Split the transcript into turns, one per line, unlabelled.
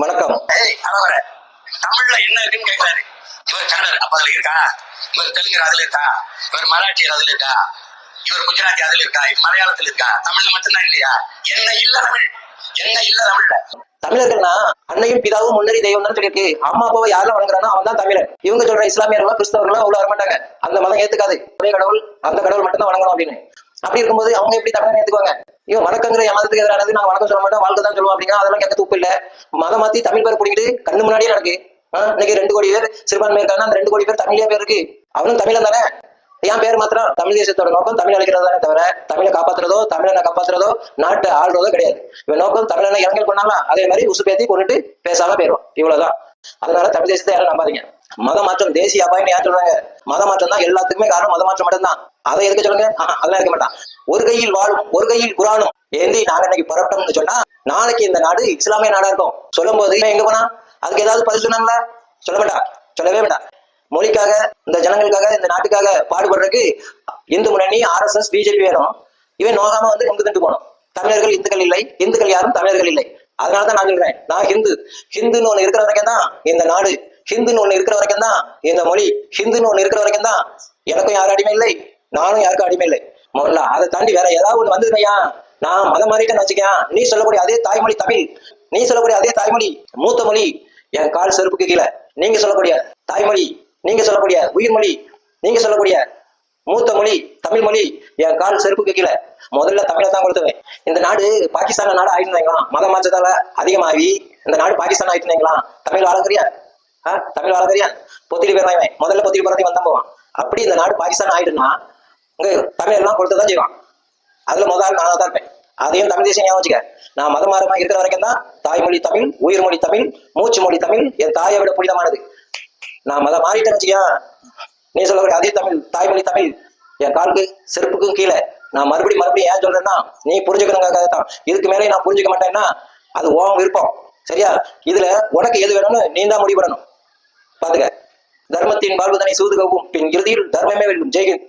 வணக்கம்.
தமிழ்ல என்ன இருக்குன்னு கேட்கிறாரு. இவர் கன்னடர், அப்ப அதுல இருக்கா? இவர் தெலுங்கு அதுல இருக்கா? இவர் மராட்டியர் அதுல இருக்கா? இவர் குஜராத்தி அதுல இருக்கா? மலையாளத்துல இருக்கா? தமிழ்ல மட்டும்தான் இல்லையா? என்ன இல்ல தமிழ், என்ன இல்ல தமிழ்ல?
தமிழர்கள்னா அன்னையும் பிதாவும் முன்னறி தெய்வம் தான் சொல்லியிருக்கு. அம்மா அப்பாவை யாரெல்லாம் வணங்குறானோ அவன் தான் தமிழன். இவங்க சொல்ற இஸ்லாமியர்களா கிறிஸ்தவர்களா அவ்வளவு வரமாட்டாங்க. அந்த மதம் ஏத்துக்காது. ஒரே கடவுள், அந்த கடவுள் மட்டும் தான் வணங்கணும் அப்படின்னு. அப்படி இருக்கும்போது அவங்க எப்படி தமிழன் ஏத்துக்குவாங்க? இவன் வணக்கங்கிற மதத்துக்கு எதிரானது, நாங்க வணக்கம் சொல்ல மாட்டோம், வாழ்க்கை தான் சொல்லுவோம் அப்படின்னா அதெல்லாம் கேட்க தூப்பு இல்ல. மதம் மாத்தி தமிழ் பேர் பிடிக்கிட்டு கண்ணு முன்னாடியே நடக்கு. இன்னைக்கு 2 கோடி பேர் சிறுபான்மை இருக்காங்க. அந்த 2 கோடி பேர் தமிழே பேர் இருக்கு. அவனும் தமிழன் தானே. என் பேர் மாத்திரம் தமிழ் தேசத்தோட நோக்கம் தமிழ் அழிக்கிறது தானே தவிர தமிழை காப்பாத்துறதோ தமிழனை காப்பாத்துறதோ நாட்டை ஆள்றதோ கிடையாது. இவன் நோக்கம் தமிழனை இறங்கல் பண்ணாங்களா அதே மாதிரி உசுப்பேத்தி கொண்டுட்டு பேசாம போயிடும். இவ்வளவுதான். அதனால தமிழ் தேசத்தை யாரும் நம்பாதீங்க. மத மாற்றம் தேசிய அபாயம் யார் சொல்றாங்க? மத மாற்றம் தான் எல்லாத்துக்குமே காரணம். மத மாற்றம் மட்டும்தான். அதை எதுக்கு சொல்லுங்க? அதெல்லாம் இருக்க மாட்டான். ஒரு கையில் வாழும் ஒரு கையில் குரானும் ஏந்தி நாங்க இன்னைக்கு புறப்பட்டோம்னு சொன்னா நாளைக்கு இந்த நாடு இஸ்லாமிய நாடா இருக்கும். சொல்லும் போது எங்க போனா அதுக்கு ஏதாவது பதில் சொன்னாங்களா? சொல்ல மாட்டா, சொல்லவே வேண்டாம். மொழிக்காக, இந்த ஜனங்களுக்காக, இந்த நாட்டுக்காக பாடுபடுறதுக்கு இந்து முன்னணி, RSS, BJP வேணும். இவன் நோகாம வந்து கொண்டு தண்டு போனோம். தமிழர்கள் இந்துக்கள் இல்லை, இந்துக்கள் யாரும் தமிழர்கள் இல்லை. அதனாலதான் நான் சொல்றேன், நான் ஹிந்துன்னு ஒண்ணு இருக்கிற வரைக்கும் தான் இந்த நாடு, ஹிந்துன்னு ஒண்ணு இருக்கிற வரைக்கும் தான் இந்த மொழி, ஹிந்துன்னு ஒண்ணு இருக்கிற வரைக்கும் தான் எனக்கும் யாரும் அடிமை இல்லை, நானும் யாருக்கும் அடிமை இல்லை. முதல்ல அதை தாண்டி வேற ஏதாவது ஒண்ணு வந்ததுமையா நான் மதம் மாறிட்டேன்னு வச்சுக்கேன். நீ சொல்லக்கூடிய அதே தாய்மொழி தமிழ், நீ சொல்லக்கூடிய அதே தாய்மொழி மூத்த மொழி என் கால் செருப்புக்கு கீழே. நீங்க சொல்லக்கூடிய தாய்மொழி, நீங்க சொல்லக்கூடிய உயிர்மொழி, நீங்க சொல்லக்கூடிய மூத்த மொழி தமிழ் மொழி என் கால் செருப்புக்கு கீழே. முதல்ல தமிழை தான் கொடுத்துவேன். இந்த நாடு பாகிஸ்தான் நாடு ஆயிருந்தாங்களாம். மத மாற்றத்தால அதிகமாகி இந்த நாடு பாகிஸ்தான் ஆயிட்டுனாங்களாம். தமிழ் ஆளுங்கறியா? தமிழ் ஆளுங்கறியா? பொத்திரி பேர் முதல்ல பொத்திரி போறதையும் வந்தான் போவான். அப்படி இந்த நாடு பாகிஸ்தான் ஆயிட்டுனா இங்க தமிழ் எல்லாம் கொடுத்துதான் செய்வான். அதுல முதல் நானா தான் இருப்பேன். அதையும் தமிழ் தேசியம் ஞாபகம் வச்சுக்க. நான் மதமாரமா இருக்கிற வரைக்கும் தான் தாய்மொழி தமிழ், உயிர்மொழி தமிழ், மூச்சு மொழி தமிழ் என் தாயை விட புனிதமானது. நான் மதம் மாறிட்டேன்னு வச்சுக்கியா, நீ சொல்லக்கூடிய அதே தமிழ் தாய்மொழி தமிழ் என் காலுக்கு செருப்புக்கும் கீழே. நான் மறுபடியும் ஏன் சொல்றேன்னா நீ புரிஞ்சுக்கணுங்கிறதுக்காக தான். இதுக்கு மேலே நான் புரிஞ்சுக்க மாட்டேன்னா அது உன் விருப்பம். சரியா? இதுல உனக்கு எது வேணும்னு நீ தான் முடிவு பண்ணணும். பாத்துக்க. தர்மத்தின் வாழ்வதனை சூதுகவும் பின் இறுதியில் தர்மமே வெல்லும். ஜெய்ஹிந்த்.